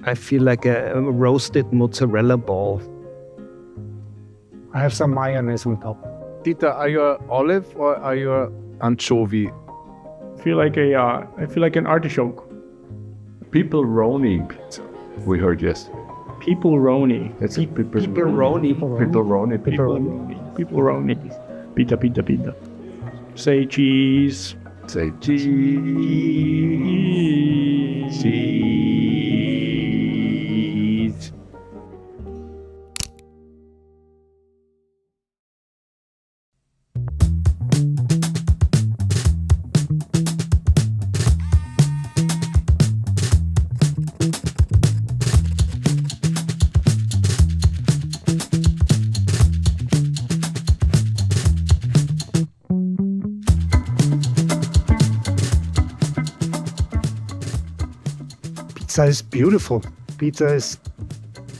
I feel like a roasted mozzarella ball. I have some mayonnaise on top. Dieter, are you an olive or are you an anchovy? I feel like an artichoke. Pepperoni pizza. We heard yesterday. People-roni. It's a Pepperoni. People-roni. Pita. Say cheese. Say cheese. Cheese. Pizza is beautiful. Pizza is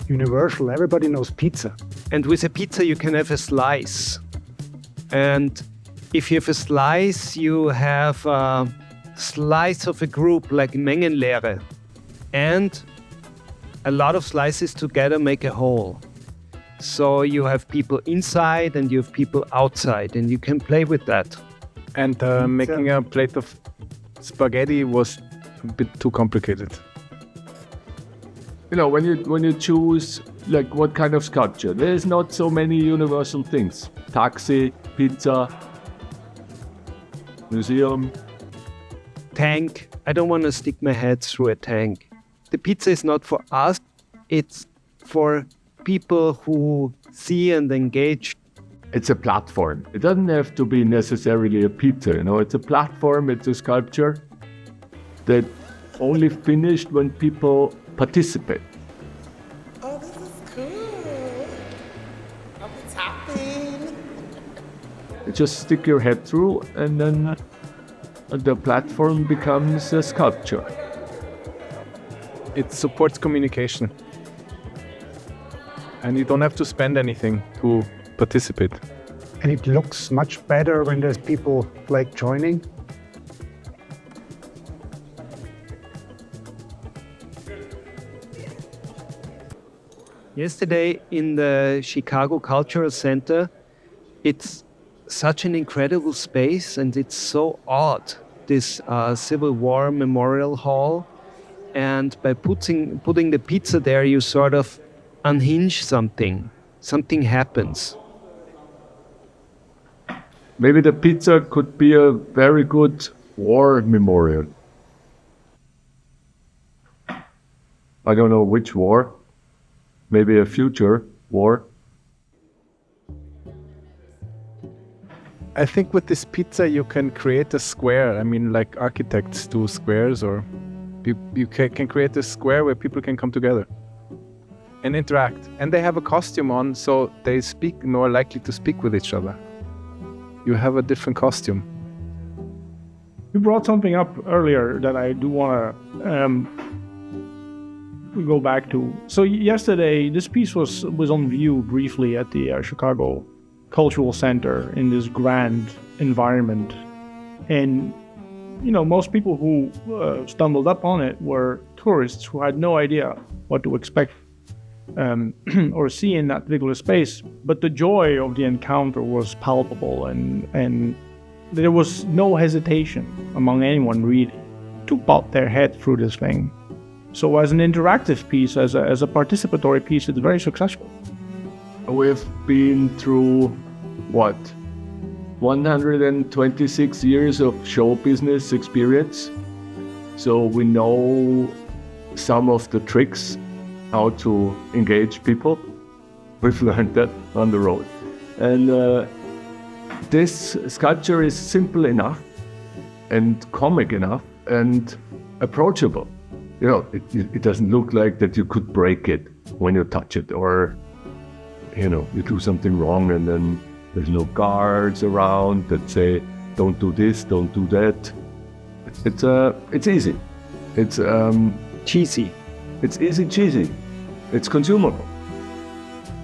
universal. Everybody knows pizza. And with a pizza, you can have a slice. And if you have a slice, you have a slice of a group, like Mengenlehre. And a lot of slices together make a whole. So you have people inside and you have people outside, and you can play with that. And making a plate of spaghetti was a bit too complicated. You know, when you choose like what kind of sculpture, there's not so many universal things. Taxi, pizza, museum. Tank. I don't want to stick my head through a tank. The pizza is not for us. It's for people who see and engage. It's a platform. It doesn't have to be necessarily a pizza, you know. It's a platform, it's a sculpture that only finished when people participate. Oh, this is cool. I'm tapping. You just stick your head through and then the platform becomes a sculpture. It supports communication. And you don't have to spend anything to participate. And it looks much better when there's people like joining. Yesterday in the Chicago Cultural Center, it's such an incredible space and it's so odd, this Civil War Memorial Hall. And by putting the pizza there, you sort of unhinge something. Something happens. Maybe the pizza could be a very good war memorial. I don't know which war. Maybe a future war. I think with this pizza you can create a square. I mean, like architects do squares, or you can create a square where people can come together and interact. And they have a costume on, so they speak more likely to speak with each other. You have a different costume. You brought something up earlier that I do want to go back to. So yesterday, this piece was on view briefly at the Chicago Cultural Center in this grand environment. And, you know, most people who stumbled up on it were tourists who had no idea what to expect or see in that particular space. But the joy of the encounter was palpable, and there was no hesitation among anyone really to pop their head through this thing. So as an interactive piece, as a participatory piece, it's very successful. We've been through, 126 years of show business experience. So we know some of the tricks, how to engage people. We've learned that on the road. And this sculpture is simple enough and comic enough and approachable. You know, it doesn't look like that you could break it when you touch it, or, you know, you do something wrong and then there's no guards around that say, don't do this, don't do that. It's easy. It's Cheesy. It's easy cheesy. It's consumable.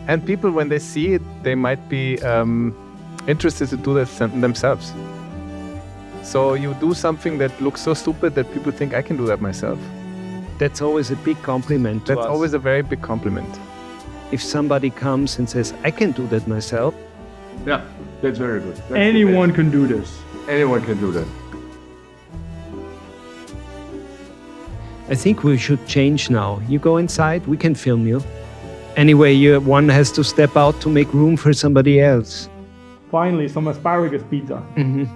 And people, when they see it, they might be interested to do that themselves. So you do something that looks so stupid that people think I can do that myself. That's always a big compliment to That's us. always a very big compliment. If somebody comes and says, I can do that myself, Yeah, that's very good. That's the Anyone can do this. best. Anyone can do that. I think we should change now. You go inside, we can film you. Anyway, one has to step out to make room for somebody else. Finally, some asparagus pizza. Mhm.